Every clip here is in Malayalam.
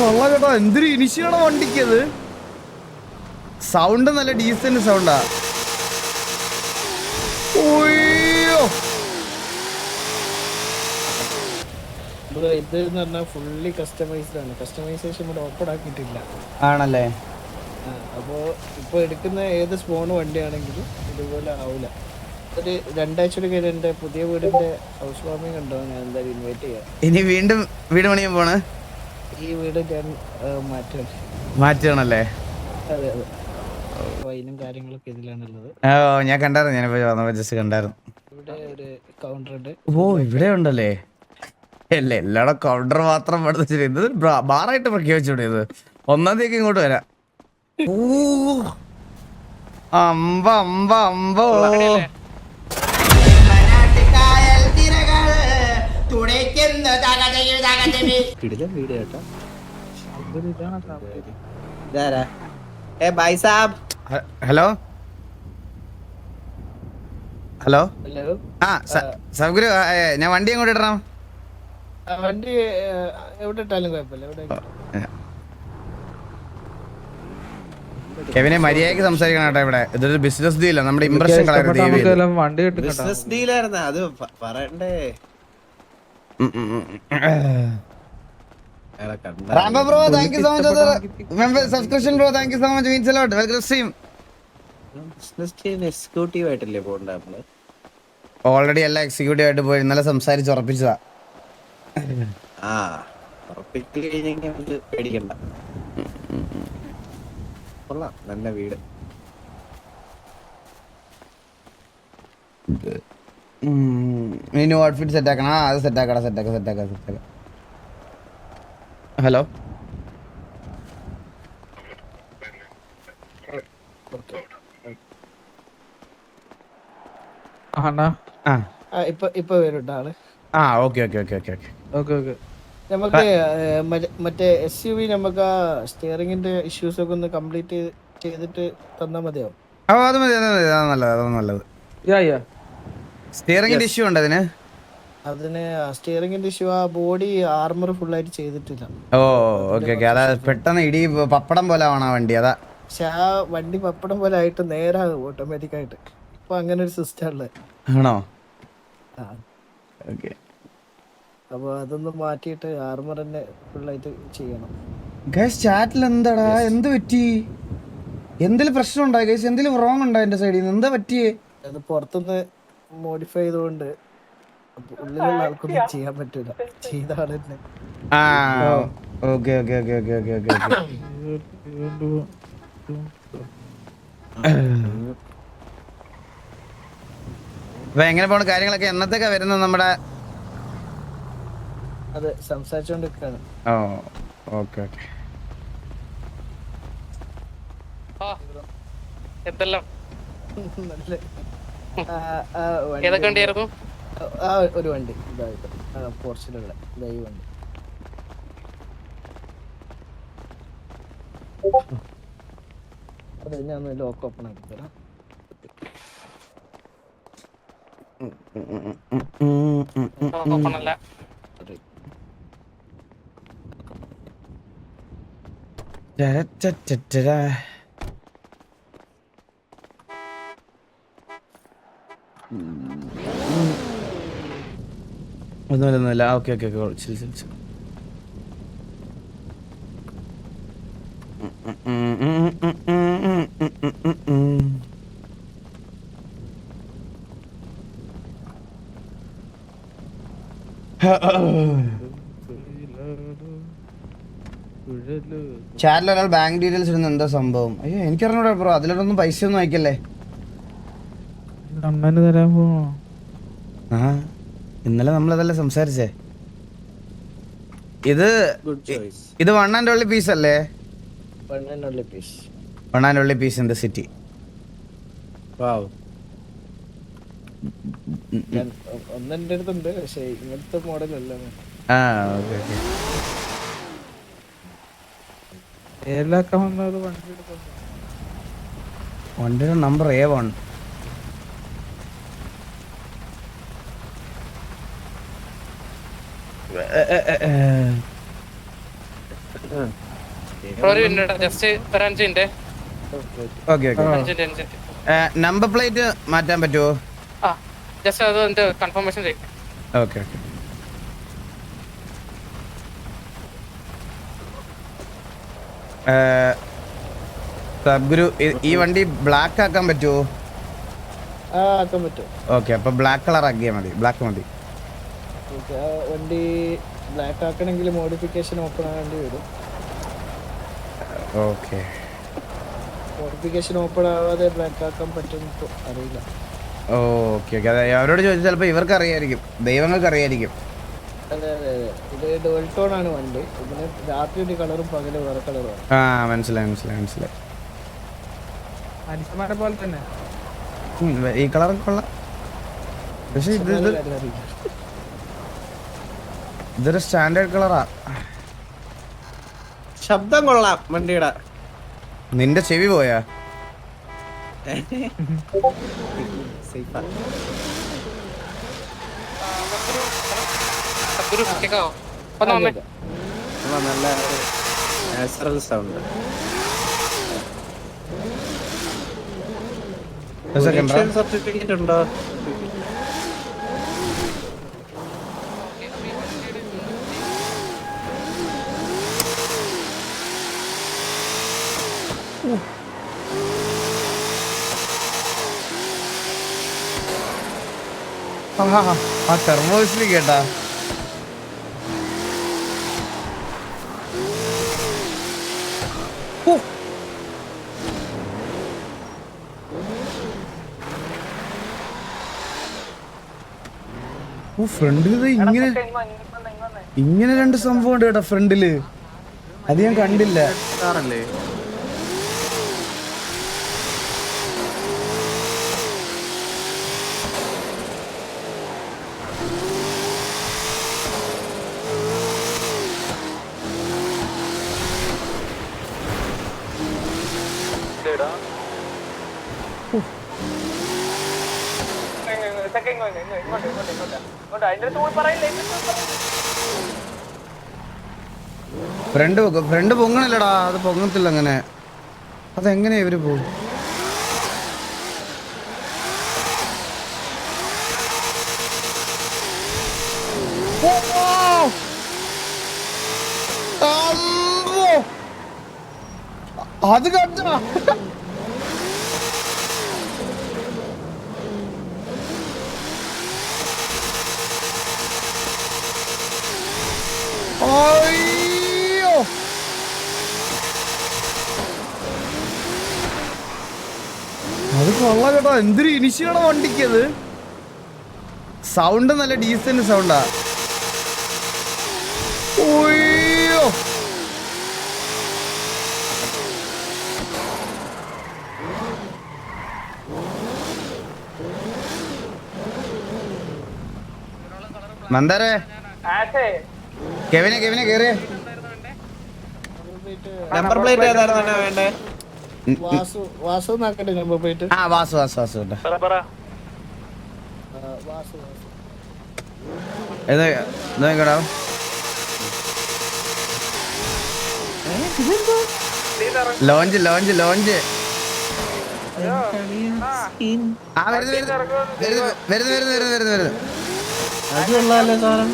കൊള്ള കേട്ടോ, എന്തൊരു ഇനിഷ്യാണോ വണ്ടിക്കത്. സൗണ്ട് നല്ല ഡീസന്റ് സൗണ്ടാ. ഓയ്യോ ഇത് പറഞ്ഞാൽ ഫുള്ളി കസ്റ്റമൈസ്ഡ് ആണ്. കസ്റ്റമൈസേഷൻ ഇവിടെ ഓപ്പൺ ആക്കിയിട്ടില്ല. ആണല്ലേ? അപ്പോൾ ഇപ്പോൾ എടുക്കുന്ന ഏത് സ്പോൺ വണ്ടിയാണെങ്കിലും ഇതുപോലെ ആവില്ല. ഒരു 2 ആഴ്ചയുടെ കഴിഞ്ഞ് എൻ്റെ പുതിയ വീടിൻ്റെ ഹൗസ് വാമിങ് ഉണ്ടോ, ഞാൻ എന്തായാലും ഇൻവൈറ്റ് ചെയ്യാം. ഇനി വീണ്ടും വീട് പണിയാൻ പോണ്? ഈ വീട് ഞാൻ മാറ്റണല്ലേ? അതെ അതെ, വൈനും കാര്യങ്ങളൊക്കെ ഇതിലാണുള്ളത്. ഓ ഞാൻ കണ്ടായിരുന്നു, ഞാനിപ്പോ വന്നപ്പോ ജസ്റ്റ് കണ്ടായിരുന്നു. ഇവിടെ ഒരു കൗണ്ടർ ഉണ്ട്. ഓ ഇവിടെ ഉണ്ടല്ലേ? അല്ലേ എല്ലാടെ കൗണ്ടർ മാത്രം പഠിച്ചിട്ട് ഇത് ബാറായിട്ട് പ്രഖ്യാപിച്ചൂടെ? ഇത് 1-ാം തീയതി ഇങ്ങോട്ട് വരാം. ഓ അമ്പ അമ്പ അമ്പോ. വീട് കേട്ടോ. Hello hello. ഹലോ. ആ സബ്ഗുരു, ഞാൻ വണ്ടി അങ്ങോട്ട് ഇടണം. വണ്ടി എവിടെ ഇട്ടാലും കുഴപ്പമില്ല. എവിടെ കെവിനെ മര്യാദയ്ക്ക് സംസാരിക്കണം കേട്ടോ. ഇവിടെ ഇതൊരു ബിസിനസ് ഡീലാണ്, നമ്മുടെ ഇംപ്രഷൻ കളയരുത്. ബിസിനസ് ഡീലായിരുന്നു അത് പറയണ്ടേ. Rambo bro, thank you so much for the subscription bro. Thank you so much, means a lot. Welcome stream. Business deal executive ആയിട്ടല്ലേ പോകണ്ട നമ്മള്? ഓൾറെഡി എല്ലാം എക്സിക്യൂട്ടീവ് ആയിട്ട് പോയി ഇന്നലെ സംസാരിച്ച് ഉറപ്പിച്ചതാ. ആ ഉറപ്പിച്ച് കഴിഞ്ഞെങ്കിൽ നമുക്ക് പേടിക്കണ്ട. കൊള്ളാം, നല്ല വീട്. ന്യൂ ഔട്ട്ഫിറ്റ് സെറ്റ് ആക്കണം. അത് സെറ്റ് ആക്കണം, സെറ്റ് ആക്കാം. ഹലോ. ഇപ്പൊ വരും ആള്. ആ ഓക്കെ. നമുക്ക് മറ്റേ SUV നമുക്ക് ആ സ്റ്റിയറിംഗിന്റെ ഇഷ്യൂസ് ഒക്കെ ഒന്ന് കംപ്ലീറ്റ് ചെയ്തിട്ട് തന്നാ മതിയോ? ഓ അത് മതി, നല്ലത്. സ്റ്റിയറിംഗിന്റെ ഇഷ്യൂ ഉണ്ട് അതിന് സ്റ്റിയറിംഗിന്റെ ഇഷ്യൂ, ആ ബോഡി ആർമർ ഫുൾ ആയിട്ട് ചെയ്തിട്ടില്ല. ഓ ഓക്കെ. അതാ പെട്ടെന്ന് ഇടി പപ്പടം പോലെ ആവണം വണ്ടി, അതാ. പക്ഷെ ആ വണ്ടി പപ്പടം പോലെ ആയിട്ട് നേരാകും ഓട്ടോമാറ്റിക് ആയിട്ട്. ഇപ്പൊ അങ്ങനെ ഒരു സിസ്റ്റം ഉള്ളത്. ആണോ? ഓക്കെ. അപ്പൊ അതൊന്ന് മാറ്റിയിട്ട് ആർമർ തന്നെ ഫുള്ളായിട്ട് ചെയ്യണം. ചാറ്റിൽ എന്താടാ, എന്ത് പറ്റി? എന്തെങ്കിലും പ്രശ്നം ഉണ്ടായി ഗൈസ്? എന്തെങ്കിലും റോങ് ഉണ്ടോ എന്റെ സൈഡിൽ നിന്ന്? എന്താ പറ്റിയേ? അത് പുറത്തുനിന്ന് മോഡിഫൈ ചെയ്തുകൊണ്ട് ഉള്ളിലുള്ള ആൾക്കൊന്നും ചെയ്യാൻ പറ്റൂല, ചെയ്ത ആള് തന്നെ. ആ ഓക്കെ. അപ്പൊ എങ്ങനെ പോണ കാര്യങ്ങളൊക്കെ? എന്നത്തേക്കാ വരുന്നത് നമ്മുടെ? അതെ, സംസാരിച്ചോണ്ടിരിക്കാണ്. ഓ ഓക്കെ. ഒരു വണ്ടി ഇതായിട്ട് പോർച്ചിലുള്ള ഈ വണ്ടി. അതെ, ഞാൻ ലോക്ക് ഓപ്പൺ ആക്കി തരാം. ഒന്നുമില്ല. ഓക്കെ. ചാറ്റിൽ ഒരാൾ ബാങ്ക് ഡീറ്റെയിൽസ് ഇടുന്ന എന്താ സംഭവം? അയ്യോ എനിക്കറിഞ്ഞൂടാ ബ്രോ, അതിലൊന്നും പൈസ ഒന്നും അയക്കല്ലേ. അണ്ണന് തരാൻ പോണോ? ആ ഇന്നലെ നമ്മളതല്ലേ സംസാരിച്ചേ. ഇത് 1 and only പീസ് അല്ലേ? 1 and only piece. 1 and only piece in the city. Wow. ഒന്നെന്റെ അടുത്തുണ്ട്, പക്ഷെ ഇങ്ങനത്തെ മോഡലല്ല. ആ ഓക്കെ. വണ്ടിയുടെ നമ്പർ A1. ഒരു മിനിറ്റ് ജസ്റ്റ് ഒരു 5 minute. Okay okay. 5 minute. Number plate മാറ്റാൻ പറ്റുമോ? ആ ജസ്റ്റ് അത് എന്ത് കൺഫർമേഷൻ ചെയ്യും. Okay okay. സദ്ഗുരു ഈ വണ്ടി ബ്ലാക്ക് ആക്കാൻ പറ്റുമോ? ആ ആക്കാൻ പറ്റും. ഓക്കെ, അപ്പൊ ബ്ലാക്ക് കളർ ആക്കിയാൽ മതി. ബ്ലാക്ക് മതി. ഓക്കെ, ആ വണ്ടി ബ്ലാക്ക് ആക്കണമെങ്കിൽ മോഡിഫിക്കേഷൻ ഓപ്പൺ ആകേണ്ടി വരും. ഓക്കെ മോഡിഫിക്കേഷൻ ഓപ്പൺ ആവാതെ ബ്ലാക്ക് ആക്കാൻ പറ്റുമെന്ന് അറിയില്ല. Okay okay. അതെ, അവരോട് ചോദിച്ചാൽ ചിലപ്പോൾ ഇവർക്ക് അറിയായിരിക്കും, ദൈവങ്ങൾക്ക് അറിയായിരിക്കും. അതെ അതെ അതെ, ഇത് ഡുവൽ ടോൺ ആണ് വണ്ടി. ഇതിന് രാത്രി ഒരു കളറും പകല് വേറെ കളറുമാണ്. ആ മനസ്സിലായി മനസ്സിലായി മനസ്സിലായി. മനുഷ്യന്മാരെ പോലെ തന്നെ. ഈ കളർ കൊള്ളാം, പക്ഷെ ഇതൊരു സ്റ്റാൻഡേർഡ് കളറാ. ശബ്ദം കൊള്ളാം വണ്ടിയുടെ. നിന്റെ ചെവി പോയാ? സദ്ഗുരു കേൾക്കാവോ? ഒന്ന് വന്നേ. നല്ല നാച്ചുറൽ സൗണ്ട്. സർട്ടിഫിക്കറ്റ് ഉണ്ടോ? ആ തെർമോസിൽ കേട്ടാ. ഫ്രണ്ടില് ഇങ്ങനെ രണ്ട് സംഭവം ഉണ്ട് കേട്ടോ ഫ്രണ്ടില്. അത് ഞാൻ കണ്ടില്ല. കാറല്ലേ? ഫ്രണ്ട് പൊങ്ങണില്ലടാ, അത് പൊങ്ങത്തില്ല അങ്ങനെ. അതെങ്ങനെയാ ഇവര് പോകും? അത് കണ്ടാ അയ്യോ, അത് കൊള്ളാം കേട്ടോ. എന്തൊരു ഇനിഷ്യാണ് വണ്ടിക്കത്. സൗണ്ട് നല്ല ഡീസന്റ് സൗണ്ടാ. ഓയ്യോ, മന്ദാരേ, കെവിനെ കേറിയേ. നമ്പർ പ്ലേറ്റ് ഏതായിരുന്നു വേണ്ടേ? വാസു നാക്കട്ടെ നമ്പർ പ്ലേറ്റ്. ആ വാസു വാസു കേടാ. ലോഞ്ച് ആ വരുന്നു. അത് കൊള്ളാല്ലേ സാധനം.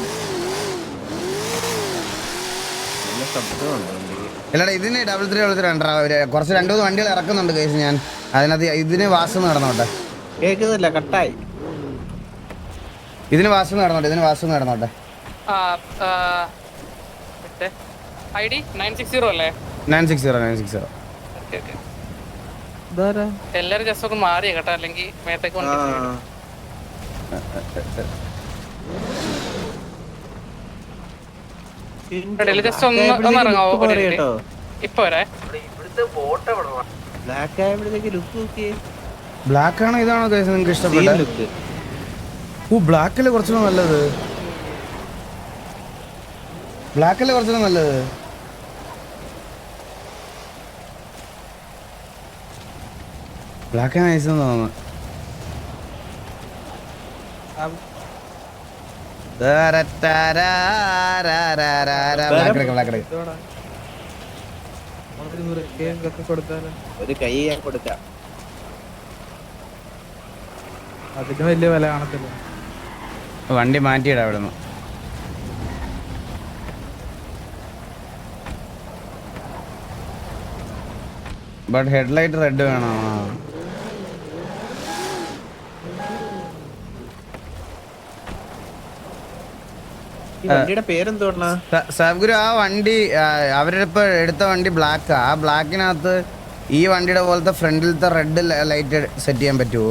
നല്ല ശബ്ദമുണ്ട് വണ്ടിക്ക്. ഇല്ലടാ, ഇതിന് 3333 കുറച്ച് 2-3 വണ്ടികൾ ഇറക്കുന്നുണ്ട് കേസ്. ഞാൻ അതിനകത്ത് ഇതിന് വാസം നടന്നോട്ടെ. കേക്കുന്നില്ല, കട്ടായി. ഇതിന് വാസം നടന്നോട്ടെ. ID 960 അല്ലേ? 960. എല്ലാരും ജസ്റ്റ് ഒന്ന് മാറിയ കേട്ടോ, അല്ലെങ്കിൽ മേത്തേക്ക് വണ്ടി ജസ്റ്റ് ഒന്ന് ഇറങ്ങാവോ? ഇപ്പൊ വരെ ബ്ലാക്ക് ആയപ്പോഴത്തേക്ക് ലുക്ക് നോക്കിയേ. ബ്ലാക്ക് ആണോ ഇതാണോ കേസ് നിങ്ങൾക്ക് ഇഷ്ടപ്പെട്ട? ലുക്ക്. ബ്ലാക്കല്ലേ കുറച്ചുകൂടെ നല്ലത്. ബ്ലാക്ക് നൈസ് തോന്നുന്നു. ബ്ലാക്ക് ഒരു കൈ ഞാൻ കൊടുക്കാം. അതിന് വലിയ വില കാണത്തില്ല. വണ്ടി മാറ്റിയിടാ അവിടെ നിന്ന്. ബട്ട് ഹെഡ്ലൈറ്റ് റെഡ് വേണോ? ഈ വണ്ടിയുടെ പേരെന്തോണ്ണ? സാബ്ഗുരു, ആ വണ്ടി അവരിപ്പോ എടുത്ത വണ്ടി ബ്ലാക്കാ. ആ ബ്ലാക്കിനകത്ത് ഈ വണ്ടിയുടെ പോലത്തെ ഫ്രണ്ടിലത്തെ റെഡ് ലൈറ്റ് സെറ്റ് ചെയ്യാൻ പറ്റുമോ?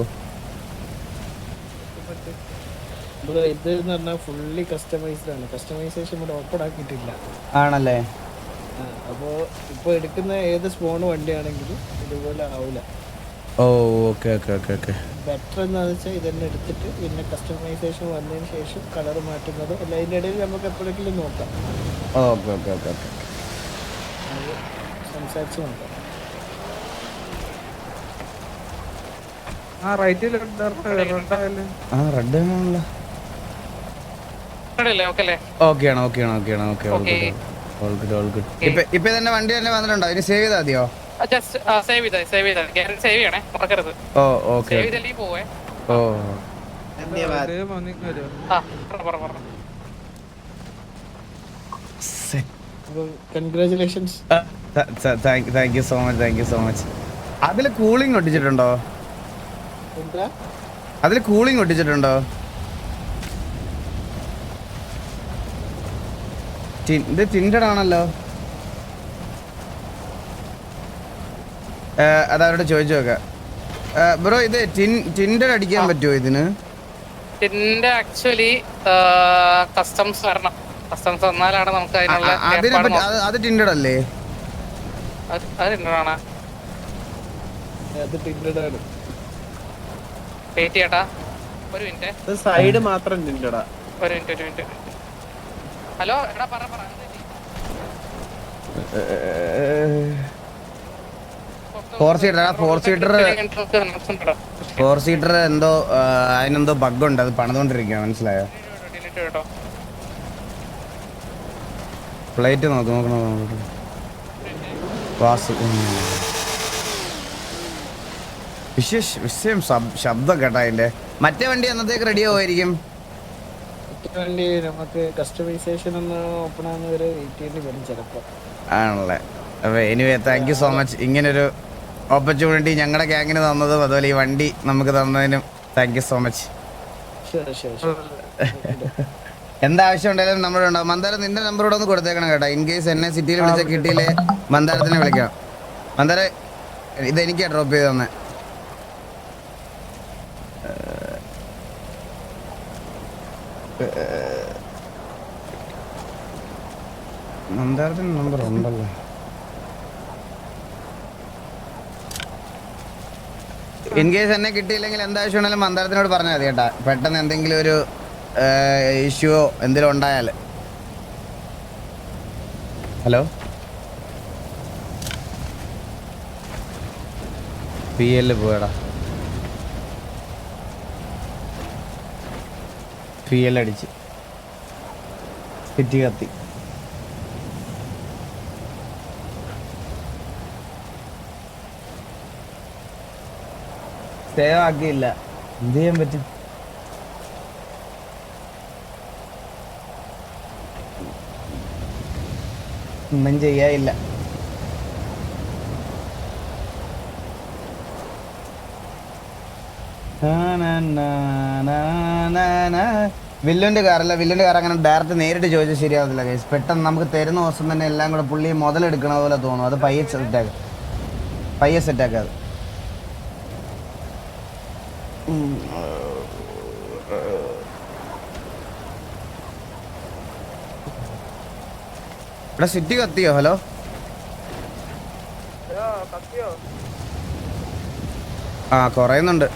ഇത് എന്ന് പറഞ്ഞാൽ ഫുള്ളി കസ്റ്റമൈസ്ഡ് ആണ്. കസ്റ്റമൈസേഷൻ ഇവിടെ ഓപ്പൺ ആക്കിയിട്ടില്ല. ആണല്ലേ? അപ്പോൾ ഇപ്പോൾ എടുക്കുന്ന ഏത് സ്പോൺ വണ്ടിയാണെങ്കിലും ഇതുപോലെ ആവില്ല. ഓ, okay okay okay okay. Better എന്താണെന്ന് വെച്ചാൽ ഇതന്നെ എടുത്തിട്ട് പിന്നെ കസ്റ്റമൈസേഷൻ വന്നതിന് ശേഷം കളർ മാറ്റുന്നത് അല്ല, അതിൻ്റെ ഇടയിൽ നമുക്ക് എപ്പോഴെങ്കിലും നോക്കാം. Okay okay okay okay. അത് സംസാരിച്ച് നോക്കാം. ആ റൈറ്റിൽ ആ റെഡ് ആണല്ലോ. ഓക്കെയാണ് ഓക്കെയാണ് ഓക്കെയാണ് okay. All good all good. ഇപ്പൊ തന്നെ വണ്ടി തന്നെ വന്നിട്ടുണ്ടോ? ഇനി സേവ് ചെയ്താൽ മതിയോ? ഓ ഓക്കെ. ഓ ധന്യവാദ്. അപ്പോൾ congratulations. Thank you so much, thank you so much. അതിൽ കൂളിംഗ് ഒട്ടിച്ചിട്ടുണ്ടോ? എന്താ അതിൽ കൂളിംഗ് ഒട്ടിച്ചിട്ടുണ്ടോ? ഇത് ടിൻഡഡ് ആണല്ലോ. അതവരോട് ചോദിച്ചു നോക്കാം. ബ്രോ, ഇത് ടിൻഡഡ് അടിക്കാൻ പറ്റുമോ ഇതിന്? ആക്ച്വലി കസ്റ്റംസ് വരണം. കസ്റ്റംസ് വന്നാലാണ് നമുക്ക് അതിനുള്ള അത് ടിൻഡഡ് അല്ലേ? അത് ടിൻഡഡ് ആണ്. വെയിറ്റ് ചെയ്യട്ടാ ഒരു മിനിറ്റ്. സൈഡ് മാത്രം നിന്റെടാ. ഒരു മിനിറ്റ്. ഹലോ, എടാ പറ. ഫോർ സീറ്റർ എന്തോ അതിനെന്തോ ബഗ്ഗുണ്ട്. അത് പണിതുകൊണ്ടിരിക്കുക. മനസ്സിലായോ? പ്ലേറ്റ് നോക്കണം. വിഷയം ശബ്ദം കേട്ടാ അതിന്റെ. മറ്റേ വണ്ടി എന്നത്തേക്ക് റെഡി ആവുമായിരിക്കും? വണ്ടി നമുക്ക് കസ്റ്റമൈസേഷൻ ഒന്ന് ഓപ്പൺ ആകുന്ന വരെ വെയിറ്റ് ചെയ്യേണ്ടി വരും ചിലപ്പോൾ. ആണല്ലേ? അപ്പൊ anyway thank you so much. ഇങ്ങനൊരു ഓപ്പർച്യൂണിറ്റി ഞങ്ങളുടെ ഗ്യാങ്ങിന് തന്നതും അതുപോലെ ഈ വണ്ടി നമുക്ക് തന്നതിനും താങ്ക് യു സോ മച്ച്. എന്താവശ്യം ഉണ്ടെങ്കിലും നമ്മുടെ ഉണ്ടാവും. മന്ദാരം, നിന്റെ നമ്പർ ഇവിടെ ഒന്ന് കൊടുത്തേക്കണം കേട്ടോ. ഇൻ കേസ് എന്നെ സിറ്റിയിൽ വിളിച്ച കിട്ടിയില്ലേ മന്ദാരത്തിനെ വിളിക്കാം. മന്ദാര, ഇതെനിക്കാ ഡ്രോപ്പ് ചെയ്ത് തന്നെ. മന്ദാരത്തിന് നമ്പർ ഉണ്ടല്ലോ. ഇൻ കേസ് എന്നെ കിട്ടിയില്ലെങ്കിൽ എന്താവശ്യം ഉണ്ടെങ്കിലും മന്ദാരത്തിനോട് പറഞ്ഞാൽ മതി കേട്ടാ. പെട്ടെന്ന് എന്തെങ്കിലും ഒരു ഇഷ്യൂയോ എന്തെങ്കിലും ഉണ്ടായാൽ. ഹലോ, PL പോയടാ. PL അടിച്ച് സിറ്റി കത്തി. സേവ് ആക്കിയില്ല, എന്ത് ചെയ്യാൻ പറ്റും? ഒന്നും ചെയ്യാനില്ല. വില്ലുവിന്റെ കാറല്ല, വില്ലുവിന്റെ കാർ അങ്ങനെ ഡയറക്റ്റ് നേരിട്ട് ചോദിച്ചാൽ ശരിയാവത്തില്ല ഗൈസ്. പെട്ടെന്ന് നമുക്ക് തരുന്ന ദിവസം തന്നെ എല്ലാം കൂടെ പുള്ളി മുതലെടുക്കണ പോലെ തോന്നും. അത് പയ്യെ സെറ്റാക്കാതെ. ഇവിടെ സിറ്റി കത്തിയോ? ഹലോ, ആ കുറയുന്നുണ്ട്.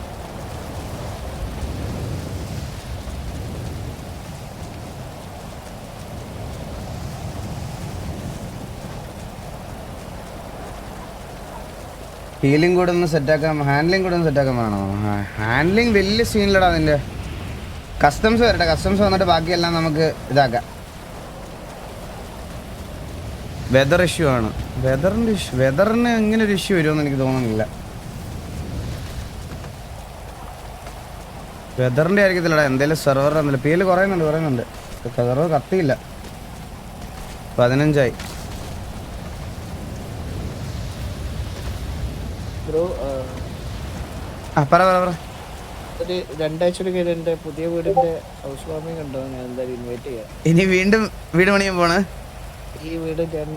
ഹീലിംഗ് കൂടെ ഒന്ന് സെറ്റാക്കാം, ഹാൻഡ്ലിംഗ് കൂടെ ഒന്ന് സെറ്റാക്കാൻ വേണോ? ഹാൻഡ്ലിംഗ് വലിയ സീനിലടാ നിന്റെ. കസ്റ്റംസ് വരട്ടെ, കസ്റ്റംസ് വന്നിട്ട് ബാക്കിയെല്ലാം നമുക്ക് ഇതാക്കാം. വെതർ ഇഷ്യൂ ആണ്. വെതറിന് ഇങ്ങനെ ഒരു ഇഷ്യൂ വരുമെന്ന് എനിക്ക് തോന്നുന്നില്ല. വെതറിന്റെ ആയിരിക്കത്തില്ലടാ, എന്തേലും സെർവർ എന്നല്ല പേര് പറയുന്നുണ്ട്. സെർവർ കത്തിയില്ല. 15 ബ്രോ പറ. ഒരു 2 ആഴ്ചയുടെ കയ്യിൽ എൻ്റെ പുതിയ വീടിൻ്റെ ഹൗസ് വാമിംഗ് ഉണ്ടോ? ഞാൻ എന്തായാലും ഇൻവൈറ്റ് ചെയ്യാം. ഇനി വീണ്ടും വീട് പണിയാൻ പോണ്? ഈ വീട് ഞാൻ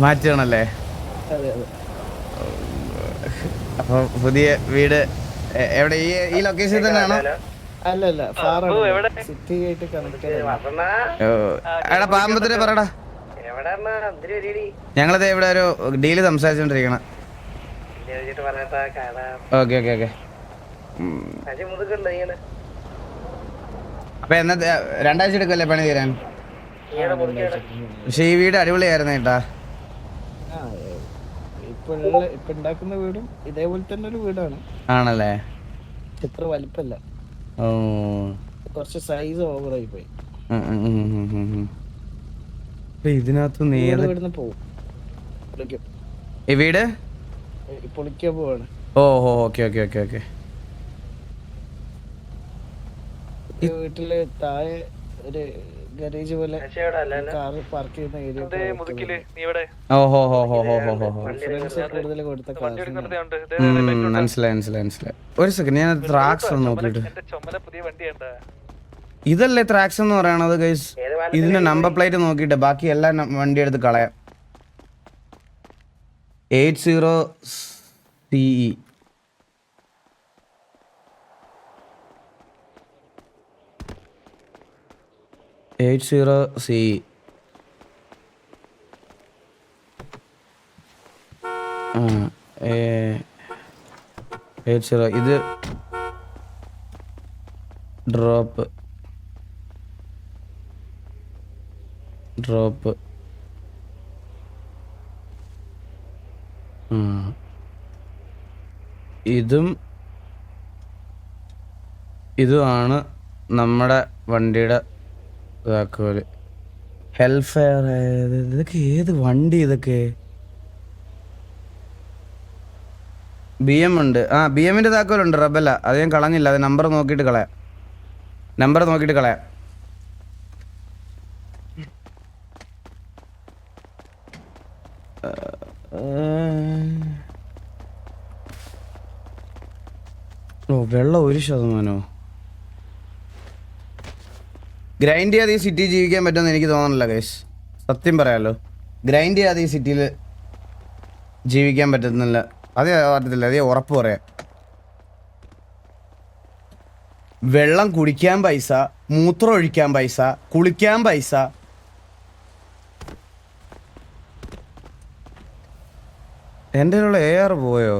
മാറ്റണല്ലേ? അതെ. അപ്പൊ പുതിയ വീട് എവിടെ? ഈ ലൊക്കേഷൻ തന്നെയാണോ? അല്ലല്ല, ഫാറാണ്, സിറ്റി ആയിട്ട് കണക്റ്റഡ്. എടാ പാമ്പത്തിനെ പറടാ. ഞങ്ങളിത് ഇവിടെ ഒരു ഡീല് സംസാരിച്ചോണ്ടിരിക്കണം. ഓക്കെ. അപ്പൊ എന്നത്തെ 2 ആഴ്ച എടുക്കല്ലേ പണി തീരാൻ? പക്ഷെ ഈ വീട് അടിപൊളിയായിരുന്നു കേട്ടാ. ഇപ്പൊ ഉണ്ടാക്കുന്ന വീടും ഇതേപോലെ തന്നെ ഒരു വീടാണ്. ആണല്ലേ? ഇത്ര വലിപ്പല്ല, ഓ കുറച്ച് സൈസ് ഓവറായി പോയി. ഇതിനകത്ത് ഇവിടുന്ന് പോവും, ഈ വീട് പൊളിക്കാൻ പോവാണ്. ഓക്കെ. വീട്ടില് താഴെ ഒരു ഗാരേജ് പോലെ കാർ പാർക്ക് ചെയ്യുന്ന ഏരിയ കൂടുതൽ കൊടുത്ത മനസ്സിലായി. ഒരു സെക്കൻഡ്, ഞാൻ ത്രാക്സ് ഒന്ന് നോക്കിട്ട്. ഇതല്ലേ ത്രാക്സ് എന്ന് പറയണത് ഗൈസ്? ഇതിന്റെ നമ്പർ പ്ലേറ്റ് നോക്കിട്ട് ബാക്കി എല്ലാ വണ്ടി എടുത്ത് കളയാം. 80CE. ഇത് ഡ്രോപ്പ്. ഇതുമാണ് നമ്മുടെ വണ്ടിയുടെ താക്കോല്. ഹെൽഫെയർ. ഇതൊക്കെ ഏത് വണ്ടി? ഇതൊക്കെ BM ഉണ്ട്. BM-ന്റെ താക്കോലുണ്ട്, റബല്ല. അത് ഞാൻ കളഞ്ഞില്ല. അത് നമ്പർ നോക്കിയിട്ട് കളയാം. വെള്ളം 1%. ഗ്രൈൻഡ് ചെയ്യാതെ ഈ സിറ്റി ജീവിക്കാൻ പറ്റുമെന്ന് എനിക്ക് തോന്നുന്നില്ല ഗൈസ്. സത്യം പറയാലോ, ഗ്രൈൻഡ് ചെയ്യാതെ ഈ സിറ്റിയിൽ ജീവിക്കാൻ പറ്റുന്നില്ല. അതേ ഉറപ്പ് പറയാം. വെള്ളം കുടിക്കാൻ പൈസ, മൂത്രം ഒഴിക്കാൻ പൈസ, കുളിക്കാൻ പൈസ. എൻ്റെ ഉള്ള എയർ പോയോ?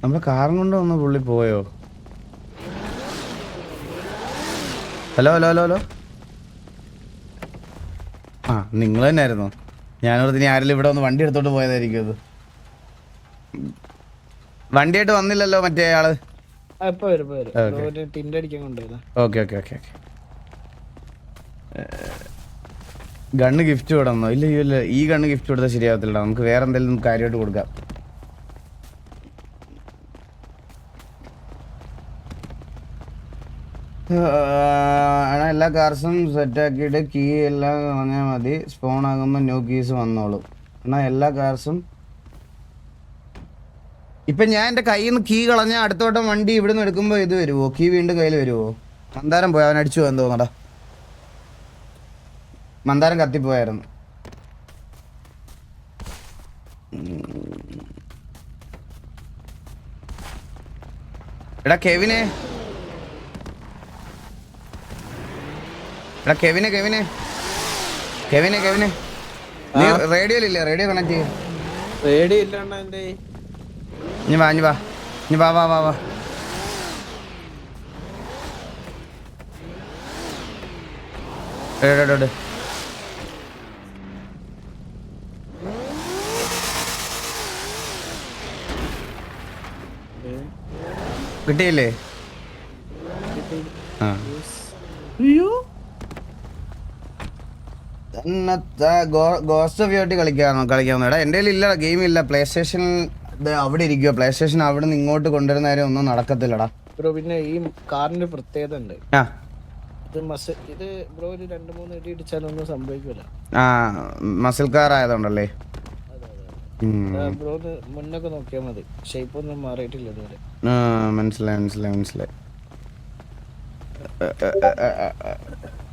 നമ്മുടെ കാറും കൊണ്ട് വന്ന് പുള്ളി പോയോ? ഹലോ. നിങ്ങൾ തന്നെ ആയിരുന്നോ? ഞാനോർത്ത് ആരെങ്കിലും ഇവിടെ വന്ന് വണ്ടി എടുത്തോട്ട് പോയതായിരിക്കും. അത് വണ്ടിയായിട്ട് വന്നില്ലല്ലോ മറ്റേ ആള്. ഓക്കെ. ഗണ്ണ് ഗിഫ്റ്റ് കൊടുന്നോ? ഇല്ല, ഈ ഗണ്ണ് ഗിഫ്റ്റ് കൊടുത്താൽ ശരിയാവത്തില്ല. നമുക്ക് വേറെ എന്തെങ്കിലും കാര്യമായിട്ട് കൊടുക്കാം. എല്ലാ കാർസും സെറ്റാക്കിയിട്ട് കീ എല്ലാം കളഞ്ഞാൽ മതി. സ്പോൺ ആകുമ്പോൾ ന്യൂ കീസ് വന്നോളും. എല്ലാ കാർസും ഇപ്പം ഞാൻ എൻ്റെ കയ്യിൽ നിന്ന് കീ കളഞ്ഞാൽ അടുത്ത വട്ടം വണ്ടി ഇവിടെ നിന്ന് എടുക്കുമ്പോൾ ഇത് വരുമോ? കീ വീണ്ടും കയ്യിൽ വരുമോ? മന്ദാരം പോയി, അവൻ അടിച്ചു പോകാൻ തോന്നടാ. മന്ദാരം കത്തിപ്പോയായിരുന്നു. എടാ കെവിനെ നീ റേഡിയോയിലില്ലേ? റേഡിയോ കണക്ട് ചെയ്യും. റേഡിയോ ഇല്ലാണ്ട എന്റെ ഇനി വാ കിട്ടിയില്ലേ? ആ ഗോസ്റ്റ് ഓഫ് യോട്ടി കളിക്കാവുന്ന എടാ എൻ്റെ ഇല്ല ഗെയിം ഇല്ല. പ്ലേ സ്റ്റേഷൻ അവിടെ ഇരിക്കുക. പ്ലേ സ്റ്റേഷൻ അവിടെ നിന്ന് ഇങ്ങോട്ട് കൊണ്ടുവരുന്ന കാര്യം ഒന്നും നടക്കത്തില്ലടാ ബ്രോ. പിന്നെ ഈ കാറിന്റെ പ്രത്യേകത ഉണ്ട്. ആ ഇത് ബ്രോ ഒരു 2-3 ഇടി ഇടിച്ചാലൊന്നും സംഭവിക്കൂല. ആ മസിൽ കാർ ആയതുകൊണ്ടല്ലേ. ബ്രോ മുന്നൊക്കെ നോക്കിയാൽ മതി, ഷേപ്പ് ഒന്നും മാറിയിട്ടില്ല ഇതുവരെ. മനസ്സിലായി.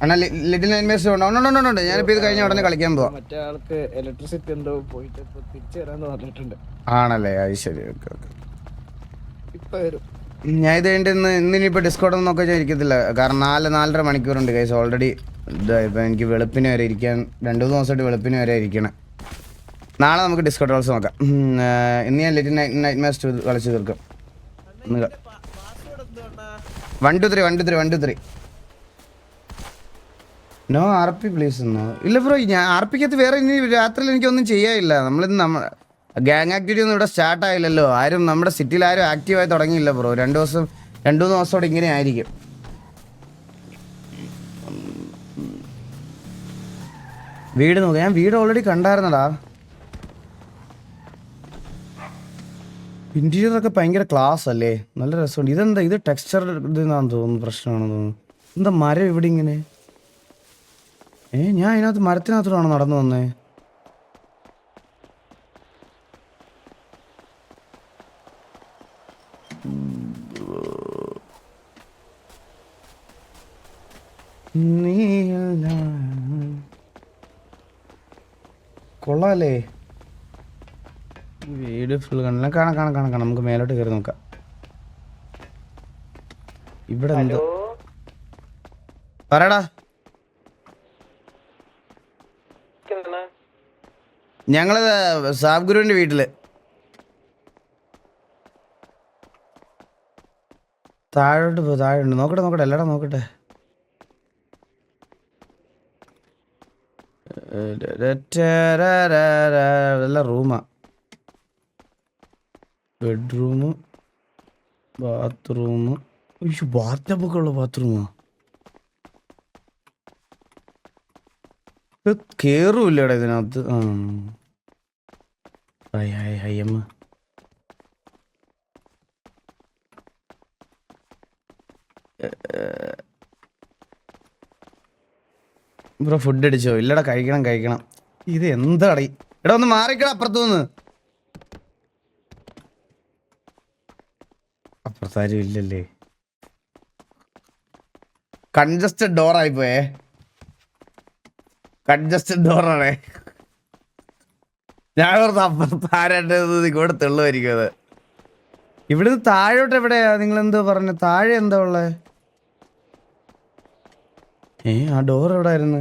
അണ്ണാ ലിറ്റിൽ നൈറ്റ്മെയർസ് ഉണ്ട്. ഞാനിപ്പോ ഇത് കഴിഞ്ഞ ഉടനെ കളിക്കാൻ പോവാം. മറ്റേ ആൾക്ക് ഇലക്ട്രിസിറ്റി എന്തോ പോയിട്ട് ഇപ്പൊ തിരിച്ചു തരാന്ന് പറഞ്ഞിട്ടുണ്ട്. ആണല്ലേ? അത് ശരി. ഓക്കെ. ഇപ്പൊ വരും. ഞാൻ ഇത് കഴിഞ്ഞിട്ട് ഇന്നിനിപ്പോൾ ഡിസ്കൗണ്ട് ഒന്നും നോക്കാൻ ഇരിക്കത്തില്ല. കാരണം 4-4.5 മണിക്കൂറുണ്ട് കൈസ് ഓൾറെഡി. ഇപ്പം എനിക്ക് വെളുപ്പിന് വരെ ഇരിക്കാൻ 2-3 ദിവസമായിട്ട് വെളുപ്പിന് വരെ ഇരിക്കണം. നാളെ നമുക്ക് ഡിസ്കൗണ്ട് ഓൾസ് നോക്കാം. ഇന്ന് ഞാൻ ലിറ്റിൽ നൈറ്റ്മെയർസ് 2 കളിച്ച് തീർക്കും. 1-2-3 നോ RP പ്ലീസ് എന്നോ ഇല്ല ബ്രോ. ഞാൻ RPക്കകത്ത് വേറെ ഇനി രാത്രിയിൽ എനിക്കൊന്നും ചെയ്യാനില്ല. നമ്മളിന്ന് ഗ്യാങ് ആക്ടിവിറ്റി ഒന്നും ഇവിടെ സ്റ്റാർട്ട് ആയില്ലല്ലോ. ആരും നമ്മുടെ സിറ്റിയിൽ ആരും ആക്റ്റീവായി തുടങ്ങിയില്ല ബ്രോ. 2-3 ദിവസത്തോടെ ഇങ്ങനെ ആയിരിക്കും. വീട് നോക്കാം. ഞാൻ വീട് ഓൾറെഡി കണ്ടായിരുന്നടാ. ഇന്റീരിയറൊക്കെ ഭയങ്കര ക്ലാസ് അല്ലേ, നല്ല രസമുണ്ട്. ഇതെന്താ ഇത് ടെക്സ്ചർ ഇതെന്നാന്ന് തോന്നുന്നു, പ്രശ്നമാണെന്ന് തോന്നുന്നു. എന്താ മരം ഇവിടെ ഇങ്ങനെ? ഞാൻ അതിനകത്ത് മരത്തിനകത്തോടാണ് നടന്നു വന്നേ. കൊള്ളാല്ലേ വീട് ഫുൾ കണ്ടില്ല. കാണാം. നമുക്ക് മേലോട്ട് കയറി നോക്കാം. ഇവിടെ എന്തോ പറയടാ. ഞങ്ങള് സാബ് ഗുരുവിന്റെ വീട്ടില് താഴോട്ട് നോക്കട്ടെ എല്ലാടാ നോക്കട്ടെ. എല്ലാ റൂമാ, ബെഡ്റൂം, ബാത്റൂം. ബാത്ടബൊക്കെ ഉള്ള ബാത്റൂമാ. കേറൂല്ലടാ ഇതിനകത്ത്. അയ്യമ്മ ബ്രോ ഫുഡ് അടിച്ചോ? ഇല്ലടാ കഴിക്കണം. ഇത് എന്താടി? എടാ ഒന്ന് മാറിക്കടാ അപ്പുറത്തുനിന്ന്. അപ്പുറത്താരും ഇല്ലല്ലേ? കൺജസ്റ്റഡ് ഡോറായിപ്പോയേ. കൺജസ്റ്റഡ് ഡോറാണേ. ഞാൻ ഓർത്ത് അപ്പുറത്ത് ആരാണ്ടത് ഇങ്ങോട്ട് തെള്ളുമായിരിക്കും. അത് ഇവിടുന്ന് താഴോട്ട് എവിടെയാ? നിങ്ങളെന്തോ പറഞ്ഞു താഴെ എന്താ ഉള്ളേ? ആ ഡോർ എവിടെ ആയിരുന്നു?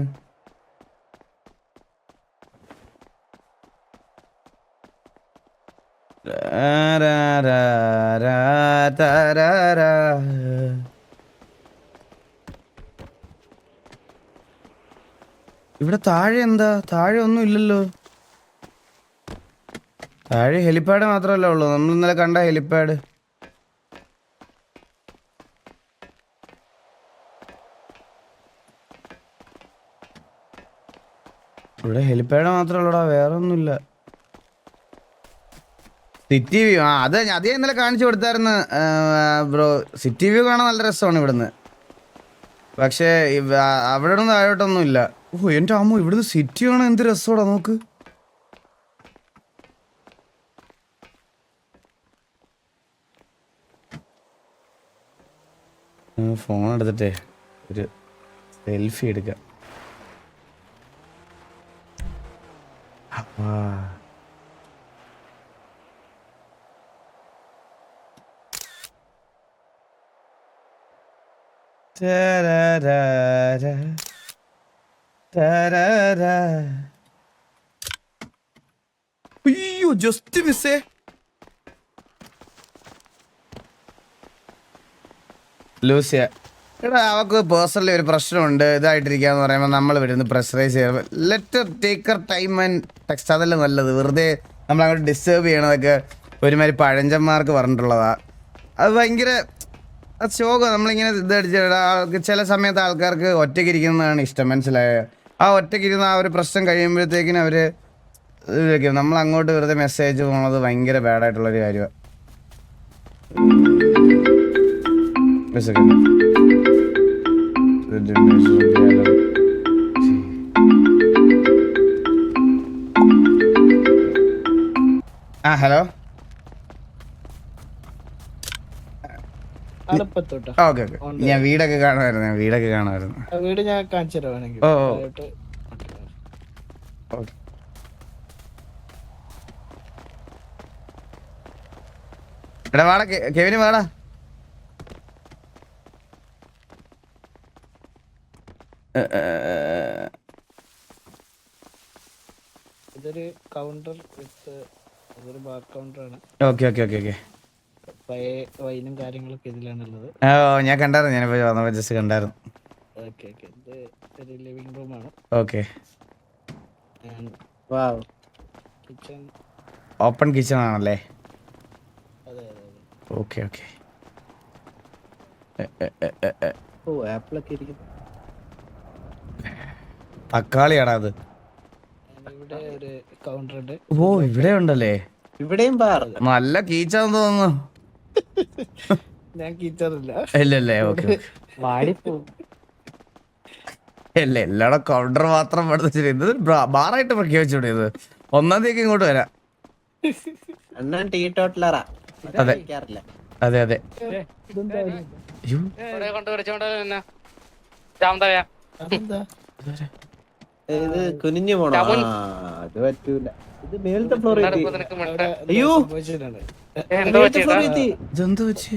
ഇവിടെ താഴെ എന്താ? താഴെ ഒന്നും ഇല്ലല്ലോ. താഴെ ഹെലിപ്പാഡ് മാത്രമല്ലേ ഉള്ളൂ. നമ്മൾ ഇന്നലെ കണ്ട ഹെലിപ്പാഡ്. ഇവിടെ ഹെലിപ്പാഡ് മാത്രമേ ഉള്ളൂടാ, വേറെ ഒന്നുമില്ല. സിറ്റി വ്യൂ അത് ഇന്നലെ കാണിച്ചു കൊടുത്തായിരുന്നു ബ്രോ. സിറ്റി വ്യൂ കാണാൻ നല്ല രസമാണ് ഇവിടുന്ന്. പക്ഷേ അവിടെ ഒന്നും താഴോട്ടൊന്നും ഇല്ല. എൻ്റെ അമ്മ ഇവിടുന്ന് സിറ്റി കാണാൻ എന്ത് രസമാടാ നോക്ക്. ഫോൺ എടുത്തിട്ടേ ഒരു സെൽഫി എടുക്കാം. അയ്യോ ജസ്റ്റ് മിസ്സേ. ലൂസിയ എടാ അവൾക്ക് പേഴ്സണലി ഒരു പ്രശ്നമുണ്ട്. ഇതായിട്ടിരിക്കാന്ന് പറയുമ്പോൾ നമ്മൾ വരുന്ന പ്രഷറൈസ് ചെയ്യുമ്പോൾ let taker time and text. അതല്ലേ നല്ലത്. വെറുതെ നമ്മളങ്ങോട്ട് ഡിസ്റ്റർബ് ചെയ്യണതൊക്കെ ഒരുമാതിരി പഴഞ്ചന്മാർക്ക് പറഞ്ഞിട്ടുള്ളതാ. അത് ഭയങ്കര ശോകം. നമ്മളിങ്ങനെ ഇത് അടിച്ചിട്ട് ആൾക്ക് ചില സമയത്ത് ആൾക്കാർക്ക് ഒറ്റയ്ക്ക് ഇരിക്കുന്നതാണ് ഇഷ്ടം, മനസ്സിലായോ? ആ ഒറ്റയ്ക്ക് ഇരുന്ന് ആ ഒരു പ്രശ്നം കഴിയുമ്പോഴത്തേക്കിനും അവർ വെക്കും. നമ്മൾ അങ്ങോട്ട് വെറുതെ മെസ്സേജ് പോകുന്നത് ഭയങ്കര ബാഡായിട്ടുള്ളൊരു കാര്യമാണ്. ആ ഹലോ. ആളിപ്പത്തോട്ടോ okay okay. ഞാൻ വീടൊക്കെ കാണുമായിരുന്നു, വീട് ഞാൻ കാണിച്ചു തരുവാണെങ്കിൽ. ഓ. താഴോട്ട് ഓക്കെ. എടാ വാടാ കെവിന് വാടാ. ഇതൊരു കൗണ്ടർ വിത്ത് അതൊരു ബാർ കൗണ്ടറാണ്. Okay okay okay okay. പഴയ വൈനും കാര്യങ്ങളൊക്കെ ഇതിലാണുള്ളത്. ഓ ഞാൻ കണ്ടായിരുന്നു, ഞാനിപ്പോൾ വന്നപ്പോൾ ജസ്റ്റ് കണ്ടായിരുന്നു. Okay okay. ഇത് ഒരു ലിവിംഗ് റൂമാണ്. ഓക്കെ. വാവ്. കിച്ചൺ. ഓപ്പൺ കിച്ചൺ ആണല്ലേ? അതെ അതെ അതെ. Okay okay. ഓ ആപ്പിളൊക്കെ ഇരിക്കുന്നു. തക്കാളിയാടാ അത്. ഇവിടെ ഒരു കൗണ്ടർ ഉണ്ട്. ഓ ഇവിടെ ഉണ്ടല്ലേ? ഇവിടെയും ബാർ. നല്ല കീച്ചാന്ന് തോന്നുന്നു. ഞാൻ കിച്ചറില്ല. ഇല്ലല്ലേ? ഓക്കെ. അല്ല എല്ലാടെ കൗണ്ടർ മാത്രം പഠിച്ചിട്ട് ഇത് ബാറായിട്ട് പ്രഖ്യാപിച്ചൂടെ? ഇത് 1-ാം തീയതി ഇങ്ങോട്ട് വരാം. അണ്ണൻ ടീ ടോട്ടലറാ. അതെ. കഴിക്കാറില്ല. അതെ അതെ. അയ്യോ. കൊണ്ട് വിളിച്ചോണ്ട് പിന്നെ ജാമതായാ അതെന്താ? ഇത് കുനിഞ്ഞു പോണോ? ടൗൺ. അത് പറ്റൂല. ഇത് മേലത്തെ ഫ്ലോർ നിനക്ക് അവിടെ അയ്യോ. സംഭവിച്ചിട്ടുണ്ട്. എന്തോ പറ്റിയതാ? ഇതെന്ത് വെച്ച്?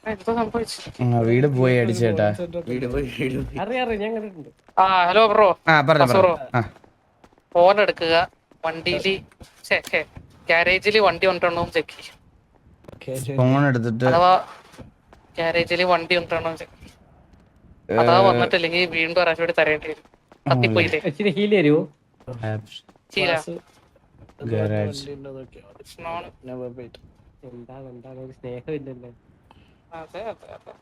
എന്തോ സംഭവിച്ചു? വീട് പോയി അടിച്ചേട്ടാ. വീട് പോയി ആ ഹലോ ബ്രോ. ആ പറഞ്ഞു ബ്രോ ആ. ഫോൺ എടുക്കുക, വണ്ടിയില് ഗ്യാരേജില് വണ്ടി കൊണ്ടുവരണോ ചെക്ക് ചെയ്യും. ഫോൺ എടുത്തിട്ട് അഥവാ ഗ്യാരേജില് വണ്ടി കൊണ്ടുവരണോ ചെക്ക് ചെയ്യും. അഥവാ വന്നിട്ടില്ലെങ്കിൽ വീണ്ടും ഒരാഴ്ച കൂടി തരേണ്ടി വരും. കത്തിപ്പോയില്ലേ? ശീല ഗാരേജ്. സ്നേഹമില്ലല്ലോ. അതെ അതെ അതെ.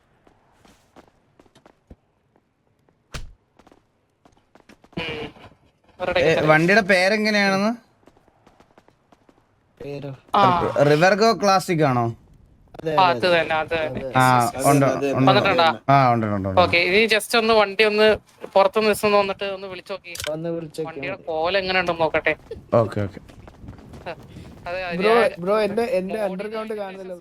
വണ്ടിയുടെ പേരെങ്ങനെയാണെന്ന്? പേരോ? റിവർഗോ ക്ലാസിക് ആണോ? അത് തന്നെ അത് തന്നെ. ആ ഉണ്ട് വന്നിട്ടുണ്ടോ? ആ ഉണ്ട് ഉണ്ട് ഉണ്ട്. ഓക്കെ, ഇനി ജസ്റ്റ് ഒന്ന് വണ്ടി ഒന്ന് പുറത്തുനിന്ന് ദിവസം വന്നിട്ട് ഒന്ന് വിളിച്ചു നോക്കി. വന്ന് വിളിച്ചേക്ക്. വണ്ടിയുടെ കോല എങ്ങനെ ഉണ്ടെന്ന് നോക്കട്ടെ. Okay okay. ബ്രോ എന്റെ അണ്ടർഗ്രൗണ്ട് കാണുന്നില്ല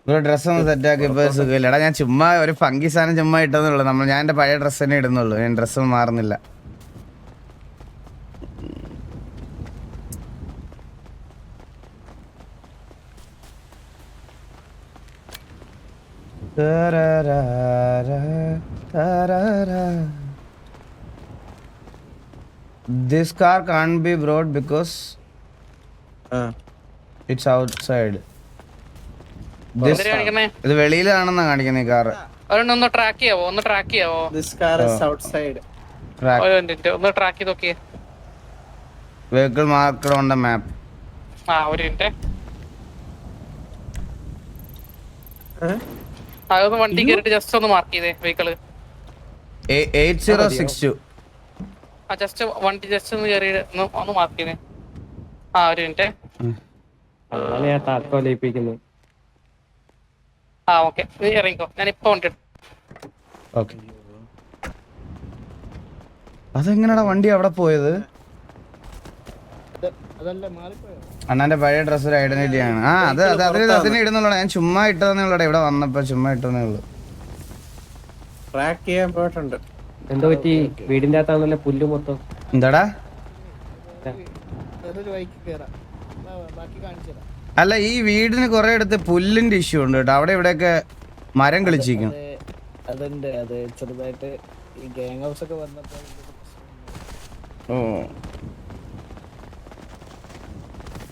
ബ്രോ. ഡ്രസ്സ് ഒന്ന് സെറ്റാക്കി ഇപ്പൊ സുഖമില്ലടാ. ഞാൻ ചുമ്മാ ഒരു ഫങ്കി സാധനം ചുമ്മാ ഇട്ടെന്നുള്ളൂ. ഞാൻ എന്റെ പഴയ ഡ്രസ്സ് തന്നെ ഇടുന്നുള്ളൂ. ഞാൻ ഡ്രസ്സ് മാറുന്നില്ല. This car can't be brought because it's outside. ഇത് വെളിയിലാണെന്നാ കാണിക്കുന്ന ഈ കാറ്. ഒന്ന് ട്രാക്ക് ചെയ്യാവോ? This car is outside. ഒന്ന് ട്രാക്ക് ചെയ്ത് നോക്കിയേ. Vehicle marked on the map. ആ ഒരു മിനിറ്റ്. അതൊന്ന് വണ്ടി കയറിട്ട് ജസ്റ്റ് ഒന്ന് മാർക്ക് ചെയ്തേ വെഹിക്കിള്. 8062. ആ ജസ്റ്റ് വണ്ടി ജസ്റ്റ് ഒന്ന് കയറി ഒന്ന് മാർക്ക് ചെയ്തേ. ആ ഒരു മിനിറ്റ്. ആ ഓക്കെ, നീ ഇറങ്ങിക്കോ. ഞാൻ ഇപ്പൊ വണ്ടി ഓക്കെ. അതെങ്ങനെയാ വണ്ടി അവിടെ പോയത്? അതല്ല മാറിപ്പോയോ? അണ്ണാന്റെ പഴയ ഡ്രസ് ഒരു ഐഡന്റിറ്റി ആണ്. ആ അത് അതിനെ ഇടുന്നുള്ളൂ. ഞാൻ ചുമ്മാ ഇട്ടതന്നേ ഉള്ളൂ. ഇവിടെ വന്നപ്പോ ചുമ്മാ ഇട്ടതന്നേ ഉള്ളൂ. ട്രാക്ക് ചെയ്യാൻ പോയിട്ടുണ്ട്. എന്തോ പറ്റി? വീടിന്റെ അകത്താണല്ലേ പുല്ല് മൊത്തം. എന്താടാ? വേറൊരു വഴിക്ക് കേറാം. ബാക്കി കാണിച്ചു തരാം. അല്ല ഈ വീടിന് കുറെ അടുത്ത് പുല്ലിന്റെ ഇഷ്യൂ ഉണ്ട് കേട്ടോ. അവിടെ ഇവിടെയൊക്കെ മരം കളിച്ചിരിക്കും. അതുണ്ട്. അത് ചെറുതായിട്ട് ഈ ഗാങ് ഹൗസ് ഒക്കെ വന്നപ്പോ ഓ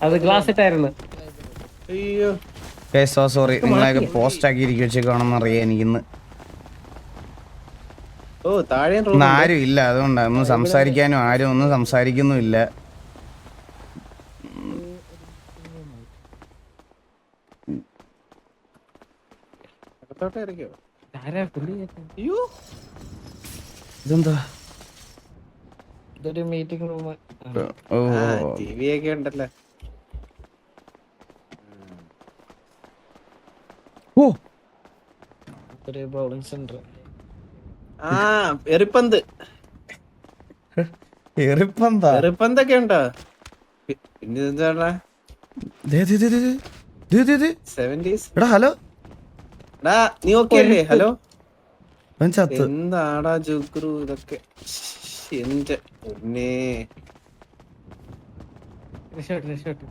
അത് ഗ്ലാസ് ഇട്ടായിരുന്നു. അയ്യോ. So sorry. നിങ്ങളെയൊക്കെ പോസ്റ്റ് ആക്കി ഇരിക്കും വെച്ചേക്കാണെന്ന് അറിയാം എനിക്കിന്ന്. ഓ താഴെ ഇന്ന് ആരും ഇല്ല, അതുകൊണ്ടാണ് ഒന്നും സംസാരിക്കാനും ആരും ഒന്നും സംസാരിക്കുന്നുമില്ല. അകത്തോട്ട് ഇറക്കിയോ? ആരാ പുള്ളി? അയ്യോ, ഇതെന്താ? ഇതൊരു മീറ്റിംഗ് റൂം. ഓ ടിവി ഒക്കെ ഉണ്ടല്ലോ. ഓ ഒരു ബൗളിംഗ് സെന്റർ. ആ എറിപ്പന്ത്, എറിപ്പന്താ? എറിപ്പന്തൊക്കെ ഉണ്ടോ? പിന്നെ എന്താ ദേ, ദേ, ദേ, ദേ, ദേ. ദേ, ദേ, ദേ. 70s? എടാ ഹലോ, എടാ നീ ഓക്കെ അല്ലേ? ഹലോ, അവൻ ചത്ത്. എന്താടാ ജുഗ്രു ഇതൊക്കെ? എന്റെ പൊന്നേ, രക്ഷപ്പെട്ടു.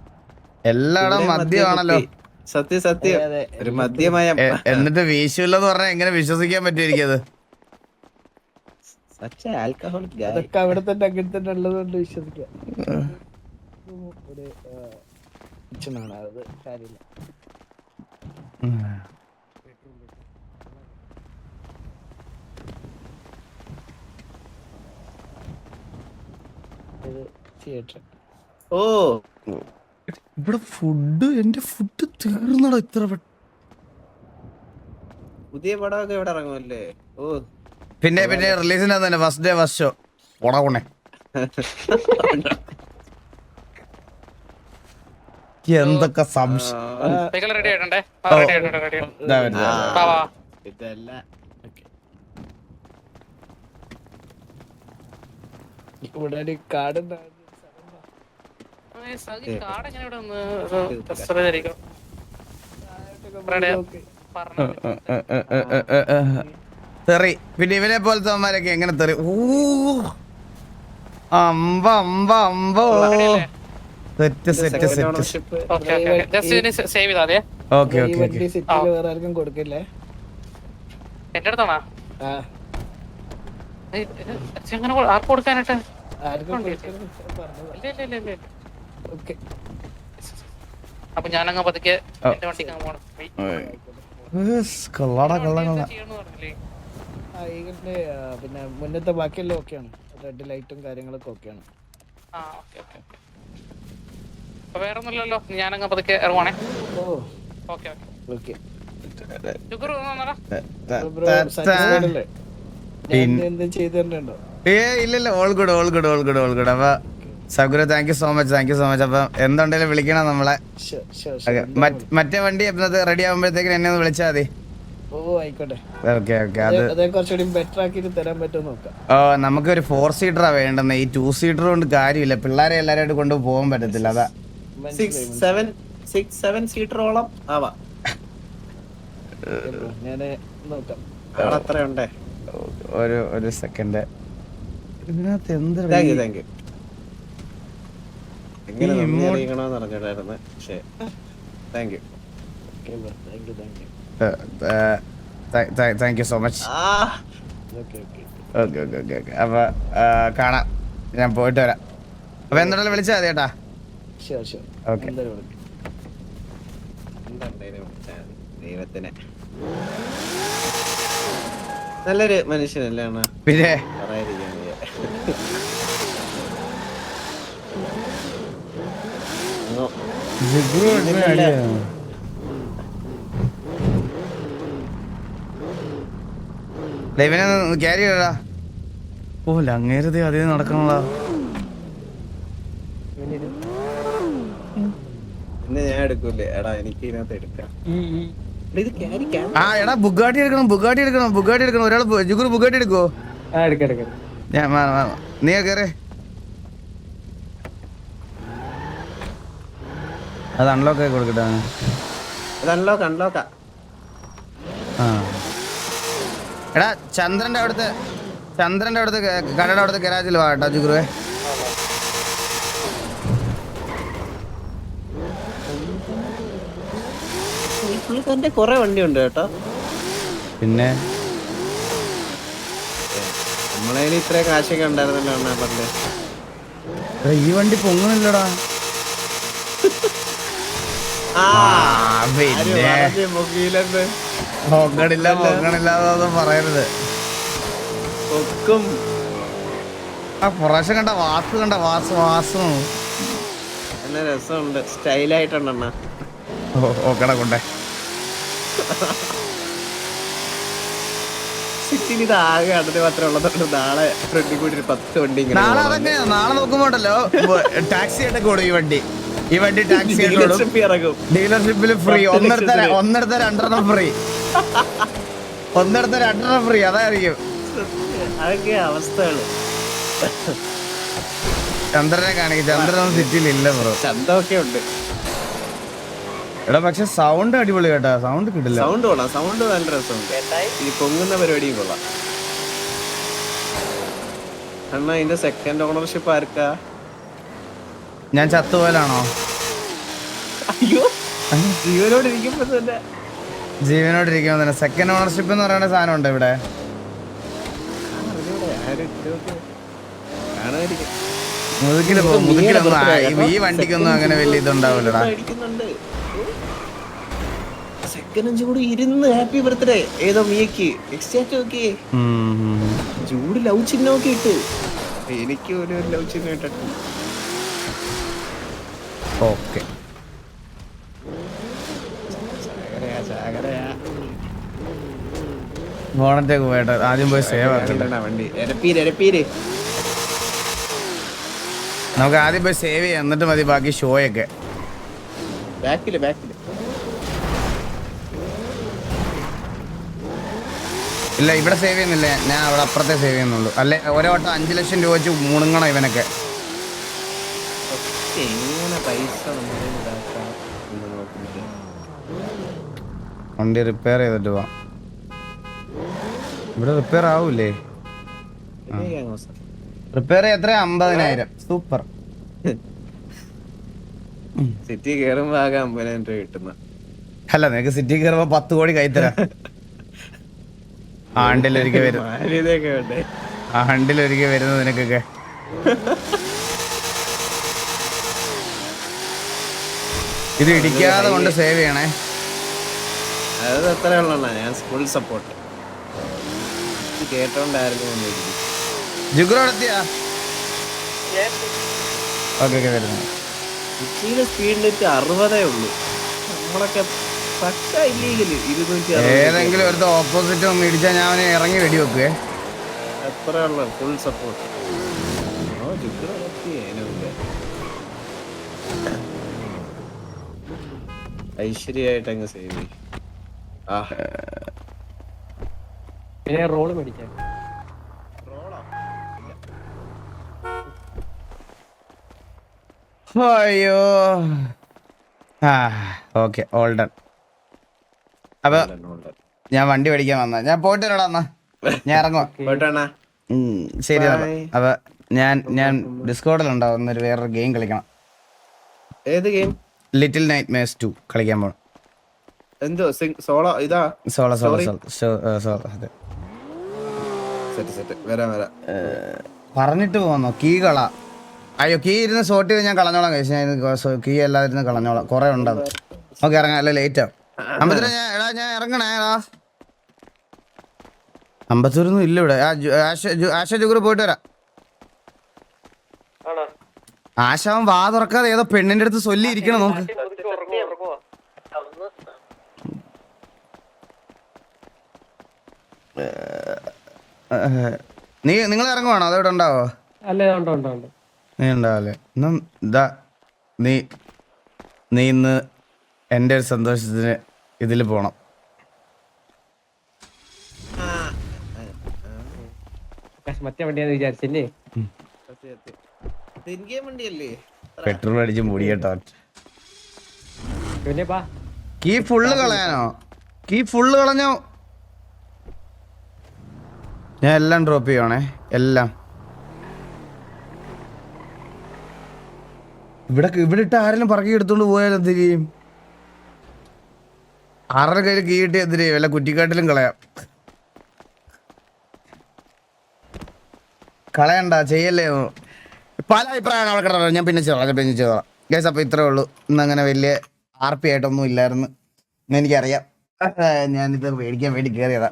എല്ലായിടം ഇവിടെ മദ്യമാണല്ലോ. കുപ്പി. സത്യം സത്യം, അതെ, ഒരു മദ്യമയം. എന്നിട്ട് വീശില്ലെന്ന് പറഞ്ഞാൽ എങ്ങനെ വിശ്വസിക്കാൻ പറ്റിയിരിക്കത്? ആൽക്കഹോളിക് ഗായ്. അതൊക്കെ അവിടെ തന്നെ അങ്ങനെ തന്നെ ഉള്ളത് കൊണ്ട് വിശ്വസിക്കാം. ഒരു കിച്ചണാണ്, അത് കാര്യമില്ല. ഇത് തിയേറ്റർ. ഓ ഇവിടെ ഫുഡ്, എന്റെ ഫുഡ് തീർന്നടാ ഇത്ര പുതിയ പടമൊക്കെ ഇവിടെ ഇറങ്ങുമല്ലേ? ഓ പിന്നെ റിലീസിന് തന്നെ ഫസ്റ്റ് ഡേ ഫസ്റ്റ് ഷോ ഉണകുണേ. എന്തൊക്കെ സംശയം. റെഡി ആയിട്ടുണ്ടേ. റെഡി ആയിട്ടുണ്ട്, റെഡി ആയിട്ടുണ്ട്. വാ, വാ. ഇതല്ല. ഇവിടെ ഒരു കാടുണ്ടായിരുന്നു. കാർഡ് എങ്ങനെ ഇവിടെ ഒന്ന് ധരിക്കണം? തെറി. പിന്നെ ഇവനെ പോലത്തെ അമ്മമാരൊക്കെ എങ്ങനെ തെറി? ഓ അമ്പ അമ്പ അമ്പോ. Set set set. സേവ് ചെയ്താ മതിയെ. Okay okay okay. സിറ്റിയിൽ വേറെ ആർക്കും കൊടുക്കില്ലേ? എന്റെ അടുത്താണോ? ആ, അങ്ങനെ ആർക്ക് കൊടുക്കാനായിട്ട്? ആർക്കും ഉണ്ട്. കൊടുക്കരുത് പറഞ്ഞതാ. ഇല്ല. ഓക്കെ. അപ്പൊ ഞാനങ്ങ് പതുക്കെ എന്റെ വണ്ടിക്ക് അങ്ങ് പോണം. കൊള്ളാടാ കൊള്ളാം കൊള്ളാം. ചെയ്യണമെന്ന് പറഞ്ഞില്ലേ? ആ, ഇതിന്റെ പിന്നെ മുന്നത്തെ ബാക്കിയെല്ലാം ഓക്കെയാണ്. റെഡ് ലൈറ്റും കാര്യങ്ങളൊക്കെ ഓക്കെയാണ്. ആ, ഓക്കെ. അപ്പൊ വേറെ ഒന്നുമില്ലല്ലോ, ഞാനങ്ങ് പതുക്കെ ഇറങ്ങുവാണേ. ഓ ഓക്കെ. ഓക്കെ. ഷുഗർ വന്നോടാ. സാറ്റിസ്ഫൈഡ് അല്ലേ? ഞാൻ എന്തും ചെയ്തു തരുന്നുണ്ടോ? ഇല്ല ഓൾ ഗുഡ് അപ്പൊ സഗുരു താങ്ക് യു സോ മച്ച് അപ്പൊ എന്തുണ്ടെങ്കിലും വിളിക്കണം നമ്മളെ. മറ്റേ വണ്ടി എന്നത് റെഡി ആകുമ്പോഴത്തേക്കും എന്നെ ഒന്ന് വിളിച്ചാൽ മതി. ഓ ആയിക്കോട്ടെ. ഓക്കെ അതെ കുറച്ചുകൂടി ബെറ്റർ ആക്കിട്ട് തരാൻ പറ്റുമോ നോക്കാം. നമുക്ക് ഒരു 4 സീറ്ററാ വേണ്ടെന്ന്. ഈ 2 സീറ്റർ കൊണ്ട് കാര്യമില്ല, പിള്ളേരെ എല്ലാരായിട്ട് കൊണ്ട് പോകാൻ പറ്റത്തില്ല. അതാ 6-7 സീറ്ററോളം ആവാം. ഞാന് നോക്കാം. അത്ര ഉണ്ടേ. ഒരു സെക്കൻഡ്. ഇതിനകത്ത് എന്ത് താങ്ക് യു എങ്ങനെ നന്ദി അറിയിക്കണമെന്ന് പറഞ്ഞിട്ടായിരുന്നു. പക്ഷേ thank you. Thank you so much. Okay അപ്പൊ കാണാം, ഞാൻ പോയിട്ട് വരാം. അപ്പൊ എന്തുകൊണ്ടല്ലോ വിളിച്ചാൽ മതി കേട്ടാ. ഓക്കെ. ദൈവത്തിന് നല്ലൊരു മനുഷ്യനല്ലേ അണ്ണാ? പിന്നെ പറയാതിരിക്കാൻ വയ്യ. ഇവനെ ക്യാരി ചെയ്യടാ. ഓ അങ്ങേരത് അതേ നടക്കണല്ലോ. പിന്നെ ഞാൻ എടുക്കൂലേ? എടാ എനിക്ക് ഇതിനകത്ത് എടുക്കാം. ഇത് ക്യാരിക്കാം. ആ എടാ ബുഗാട്ടി എടുക്കണം. ഒരാൾ ജുഗുറു ബുഗാട്ടി എടുക്കോ? എടുക്കാം. ഞാൻ നീ കേറേ. അത് അൺലോക്ക് ആയി കൊടുക്കട്ടെ. അത് അൺലോക്കാ. എടാ ചന്ദ്രന്റെ അവിടുത്തെ കടയുടെ അവിടുത്തെ ഗരാജിൽ വാ കേട്ടോ ജുഗുറുവേ. പുള്ളിക്കാരന്റെ കുറെ വണ്ടിയുണ്ട് കേട്ടോ. പിന്നെ നമ്മളതിൽ ഇത്ര കാശൊക്കെ ഉണ്ടായിരുന്നല്ലോ അണ്ണാ പണ്ട്. ഈ വണ്ടി പൊങ്ങണില്ലടാ. പിന്നെ പൊങ്ങണില്ലാതൊന്നും പറയരുത്. ആ പ്രാവശ്യം കണ്ട വാസു നല്ല രസമുണ്ട്, സ്റ്റൈലായിട്ടുണ്ടെണ്ണ. ഓക്കട കൊണ്ടേ. സിറ്റിയിൽ ഇത് ആകെ അതിന് മാത്രമേ ഉള്ളതുകൊണ്ട് നാളെ ഫ്രണ്ടിൽ കൂടി ഒരു 10 വണ്ടി ഇങ്ങനെ നാളെ അതങ്ങനെയാ, നാളെ നോക്കുമ്പോണ്ടല്ലോ ടാക്സി ആയിട്ടൊക്കെ ഓടും ഈ വണ്ടി ടാക്സി ആയിട്ട് ഓടും. ഡീലർഷിപ്പിൽ ഇറങ്ങും. ഡീലർഷിപ്പിൽ ഫ്രീ, ഒന്നെടുത്ത രണ്ടെണ്ണം ഫ്രീ, ഒന്നെടുത്ത രണ്ടെണ്ണം ഫ്രീ, അതായിരിക്കും അതൊക്കെ അവസ്ഥകള്. ചന്ദ്രനെ കാണിക്കും. ചന്ദ്രനൊന്നും സിറ്റിയിൽ ഇല്ല ബ്രോ. ചന്തമൊക്കെ ഉണ്ട്. എടാ പക്ഷെ സൗണ്ട് അടിപൊളി കേട്ടാ, സൗണ്ട് കിട്ടില്ല. സൗണ്ട് കൊള്ളാം, സൗണ്ട് നല്ല രസമുണ്ട്. ഈ പൊങ്ങുന്ന പരിപാടിയും കൊള്ളാം. അണ്ണാ ഇതിന്റെ സെക്കൻഡ് ഓണർഷിപ്പ് ആർക്കാ? ഞാൻ ചത്തുപോലാണോ? അയ്യോ ജീവനോട് ഇരിക്കുമ്പോ തന്നെ ജീവനോടിരിക്കുമ്പോ തന്നെ സെക്കൻഡ് ഓണർഷിപ്പ് എന്ന് പറയുന്ന സാധനം ഉണ്ട് ഇവിടെ. കാണുമായിരിക്കും. മുതുക്കിലൊന്നും ഈ വണ്ടിക്കൊന്നും അങ്ങനെ വലിയ ഇതുണ്ടാവില്ലടാ. സെക്കൻഡ് അഞ്ച് കൂടി ഇരുന്ന് ഹാപ്പി ബർത്ത്ഡേ ഏതോ മിയക്ക് എക്സ്ചേഞ്ച് നോക്കി ചൂട് ലവ് ചിഹ്നം ഒക്കെ ഇട്ട്. എനിക്ക് ഒരു ലവ് ചിഹ്നം ഇട്ടിട്ട് ഓക്കെ. ബോണറ്റേക്ക് പോയിട്ട് ആദ്യം പോയി സേവ് ആക്കണ്ട. വണ്ടി എരപ്പീര് എരപ്പീര്. നമുക്ക് ആദ്യം പോയി സേവ് ചെയ്യാം, എന്നിട്ട് മതി ബാക്കി ഷോയൊക്കെ. ബാക്കില് ബാക്കില് ഇല്ല ഇവിടെ സേവ് ചെയ്യുന്നില്ല, ഞാൻ അവിടെ അപ്പുറത്തെ സേവ് ചെയ്യുന്നുള്ളൂ. അല്ലെ ഓരോ വട്ടം 5 ലക്ഷം രൂപ വെച്ച് മുണുങ്ങണം ഇവനൊക്കെ. എങ്ങനെ പൈസ നമ്മളെ ഇതാക്കാം എന്ന് നോക്കുന്നത്. വണ്ടി റിപ്പയർ ചെയ്തിട്ട് പോവാം. ഇവിടെ റിപ്പയർ ആവൂലേ? റിപ്പയർ എത്ര? 50,000. സൂപ്പർ. സിറ്റി കയറുമ്പോ ആകെ 50,000 രൂപ കിട്ടുന്ന. അല്ല നിനക്ക് സിറ്റി കയറുമ്പോ 10 കോടി കൈത്തരാ. ആണ്ടിലൊരിക്കൽ വരും, മാര്യതയൊക്കെ വേണ്ടേ? ആണ്ടിലൊരിക്കൽ വരുന്നത് നിനക്കൊക്കെ. ഇത് ഇടിക്കാതെ കൊണ്ട് സേവ് ചെയ്യണേ. അത് എത്ര ഉള്ളണ്ണ? ഞാൻ ഫുൾ സപ്പോർട്ട്. കേട്ടോണ്ടായിരുന്നു ജുഗ്രോടെത്തിയാ? ഓക്കെ വരുന്നു. സിറ്റിയിലെ സ്പീഡ് ലിമിറ്റ് 60 ഉള്ളൂ. നമ്മളൊക്കെ പക്ക ഇല്ലീഗല് 260. ഏതെങ്കിലും ഒരു ഓപ്പോസിറ്റ് ഒന്ന് ഇടിച്ചാൽ ഞാൻ അവനെ ഇറങ്ങി വെടി വെക്കുവേ. എത്ര ഉള്ള ഫുൾ സപ്പോർട്ട്. ഐശ്വര്യായിട്ട് അങ്ങ് സേവ് ചെയ്യും. പിന്നെ റോള് മേടിക്കാൻ അയ്യോ. Okay all done. അപ്പൊ ഞാൻ വണ്ടി മേടിക്കാൻ വന്ന, ഞാൻ പോയിട്ട് വരാടാ എന്നാ. ഞാൻ ഇറങ്ങുവാ. ശരി. അപ്പൊ ഞാൻ ഡിസ്കോഡിലുണ്ടാവും. ഒരു വേറൊരു ഗെയിം കളിക്കണം. ഏത് ഗെയിം? ലിറ്റിൽ നൈറ്റ് മേഴ്സ് 2 കളിക്കാൻ പോണം. എന്തോ സോളോ? ഇതാ സോളോ. അതെ സെറ്റ് വരാം. പറഞ്ഞിട്ട് പോന്നോ? കീ കള. അയ്യോ കീ ഇരുന്ന് സോർട്ട് ചെയ്ത് ഞാൻ കളഞ്ഞോളാം കഴിച്ചു. ഞാൻ കീ എല്ലാവരും കളഞ്ഞോളാം. കുറെ ഉണ്ടത്. ഓക്കെ ഇറങ്ങാം. അല്ല ലേറ്റ് ആവും. അമ്പത്തൂര് ഞാൻ ഇറങ്ങണേ. അമ്പത്തൂരൊന്നും ഇല്ല ഇവിടെ. ആശ ജുഗുറ് പോയിട്ട് വരാം. ആശാവൻ വാ തുറക്കാതെ ഏതോ പെണ്ണിന്റെ അടുത്ത് ചൊല്ലി ഇരിക്കണം. നോക്ക്. നിങ്ങൾ ഇറങ്ങുവാണോ അതോ ഇവിടെ ഉണ്ടാവോ? അല്ലേ ഉണ്ട്. നീ ഉണ്ടാവല്ലേ? നീ ഇന്ന് എൻ്റെ ഒരു സന്തോഷത്തിന് ഇതിൽ പോണം. മറ്റേ വണ്ടിയാന്ന് വിചാരിച്ചല്ലേ? പെട്രോൾ അടിച്ച് മുടിയട്ടോ. പിന്നെ കീ ഫുള്ള് കളയാനോ? കീ ഫുള്ള് കളഞ്ഞോ? ഞാൻ എല്ലാം ഡ്രോപ്പ് ചെയ്യുവാണേ. എല്ലാം ഇവിടെ ഇട്ട് ആരെങ്കിലും പറക്കി എടുത്തോണ്ട് പോയാൽ എന്ത് ചെയ്യും? ആരുടെ കയ്യിൽ കീ കിട്ടി എന്ത് ചെയ്യും? വല്ല കുറ്റിക്കാട്ടിലും കളയണ്ട, ചെയ്യല്ലേ. പല അഭിപ്രായമാണ് അവിടെ കിടന്നത്. ഞാൻ പിന്നെ ചെയ്തോളാം ഗൈസ്. അപ്പോൾ ഇത്രേ ഉള്ളൂ. ഇന്നങ്ങനെ വലിയ RP ആയിട്ടൊന്നും ഇല്ലായിരുന്നു. എനിക്കറിയാം. ഞാനിത് മേടിക്കാൻ വേണ്ടി കയറിയതാ.